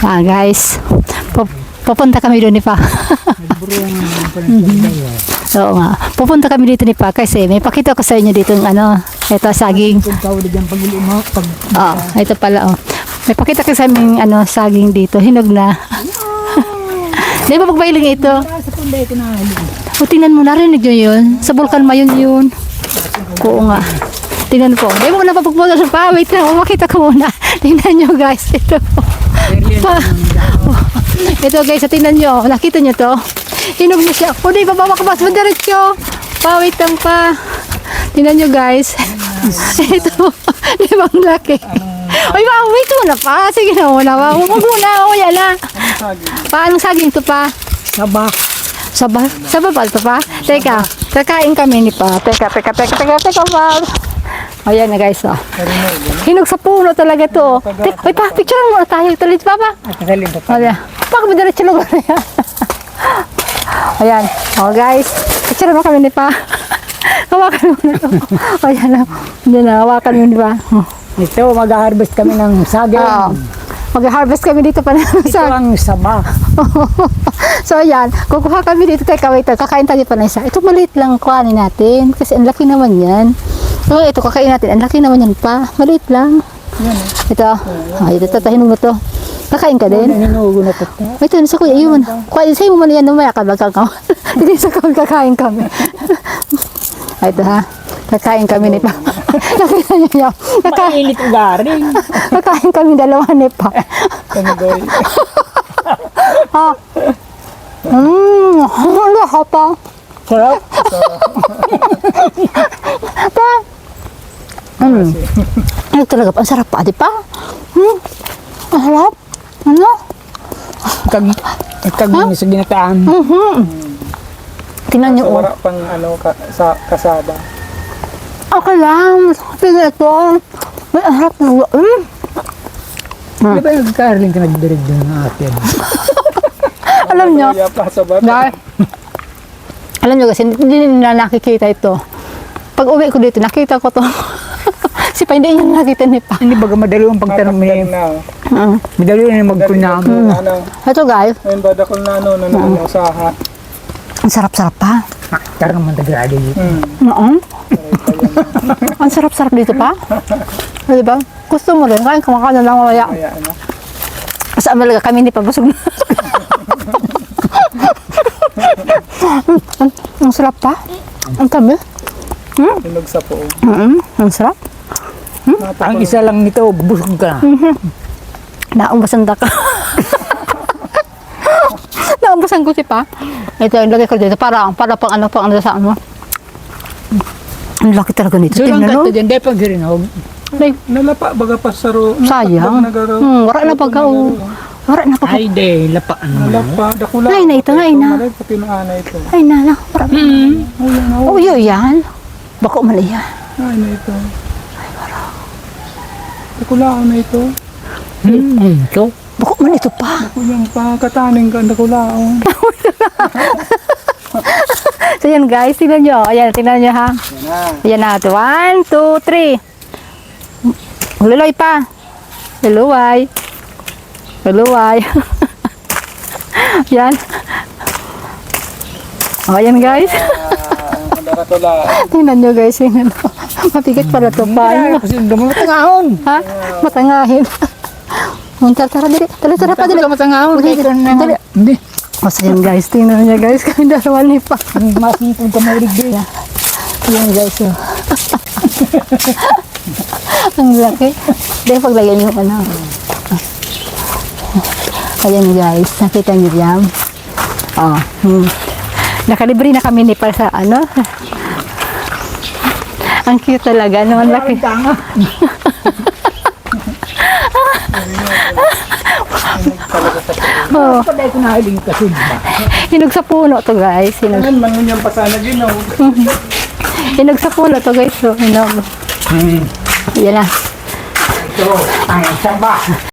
Guys, pupunta kami doon ni Pa. Oo nga. Pupunta kami dito ni Pa kasi may pakita ko sa inyo dito ng ano, ito saging. Ito pala oh. May pakita ko sa aming ano, saging dito, hinog na. Di ba pagbahiling ito? O, tingnan mo, narinig nyo yun? Sa Bulkan Mayon yun. Oo nga. Tingnan po. Di mo na papagpunta sa Pa. Wait lang, makita ko muna. Tingnan nyo guys. Ito po. Ito guys, tingnan nyo. Nakita nyo to? Hinog na siya. O, di ba babakabas mo diretso? Pa, wait lang Pa. Tingnan nyo guys. Ito. Di ba ang laki? Ay, wait muna Pa. Sige na muna Pa. Huwag muna. O, yan na. Paano saging ito Pa? Sabah. Sabah pa ito Pa? Teka. Kakain kami ni Pa. Teka Pa. Ayan na guys. Oh. Hinog sa puno talaga to. Ay Pa, picture mo na tayo. Tuloy Pa Pa. Ayan. Baka ba diretso lugar na yan? Ayan. Oh guys. Picture mo kami ni Pa. Hawakan mo na to. Ayan na. Hindi na. Hawakan mo ni Pa. Ito, mag-harvest kami ng saging. Mag-harvest kami dito pa ng Ito ang sabah. So ayan, kukuha kami dito. Teka, wait, kakain tayo pa na isa. Ito maliit lang kuhanin natin. Kasi ang laki naman yan. So ito, kakain natin. Ang laki naman yan Pa. Maliit lang. Ito. Ito, tahinog na to. Kakain ka din? Hinugo na ito. Ito, nasa kuya, yun. Sa'yo mo man yan, namaya ka. Hindi sa kakain kami. Ito ha. Kakain kami ni Pa. Nakita niyo yan. Mainit ugaring. Kakain kami dalawa ni Pa. Wala ka Pa. Sarap. Pa. Ano talaga Pa? Ang sarap Pa, di Pa? Ang sarap. Ano? Kag sa ginataan. Tingnan niyo. Wala pang ano, kasada. Okay lang. Tingnan ito. May ang sarap na. Di ba nagkaharling ka nagdirig doon ng akin? Alam niyo. Kaya pa sa bata. Dahil, alam nyo kasi, hindi nila nakikita ito. Pag uwi ko dito, nakita ko to. Si Pa, hindi niya nakita ni Pa. Hindi baga madali ang pagtanong ni... Madali na magkunam. Ano, Ito guys, ayun ba, dakol na ano, nanong saha. ang sarap-sarap Pa. Tarang man tagrado dito. Ang sarap-sarap dito Pa. Diba? Gusto mo rin, kain kumakain na lang mamaya. Kaya ano. Saan talaga kami hindi pa busog na. Ang sarap Pa. Ang tabi. Hinog sa po. Ang sarap. Ang isa lang nito, busog ka. Naumbasan ka. Naumbasan ko si Pa. Ito, ilagay ko dito. Para pang ano sa ano. Ang laki talaga nito. So lang Tingnan mo. ka dyan, dahil pag hirinog. Nalapa, baga pasaro. Sayang. Wala na pagka. Wala na pagka. Ay, de, lapa. Nalapa, dakula. Ay, na ito nga, ina. Pati ng ana ito. Ay, nana. Oh, yun yan. Bako man iyan. Ay, na ito. Dakulaan na ito. Ito. Bako man ito Pa. Kulang pa, kataning ka, dakulaan. So yan guys, tingnan nyo. Ayan, tingnan nyo ha. Ayan na. 1, 2, 3. Luluway Pa. Luluway. Luluway. Yan. O, ayan guys. Tingnan nyo guys. Tingnan nyo. Mapigat pala ito Pa. Kasi matangahon. Ha? Matangahin. Tara, dali. Tara Pa, dali. Matangahon. Dali. Hindi. O, so yan guys. Tingnan nyo guys. Kami dalawa ni Pa. Masipon ka may rigay. Yan guys. Ang laki. Dahil paglagyan yung ano. Ayan guys. Nakita nyo yan. Oh. Nakalibre na kami ni Pa sa ano. Ang cute talaga. Naman laki. Oh. Paday ko na hiling kasi ba? Hinog sa puno to guys. Hinog, Ano, mangunyan pa sana ginaw. hinog sa puno to guys. So, hinog. Yan na. Ito, ang sabah.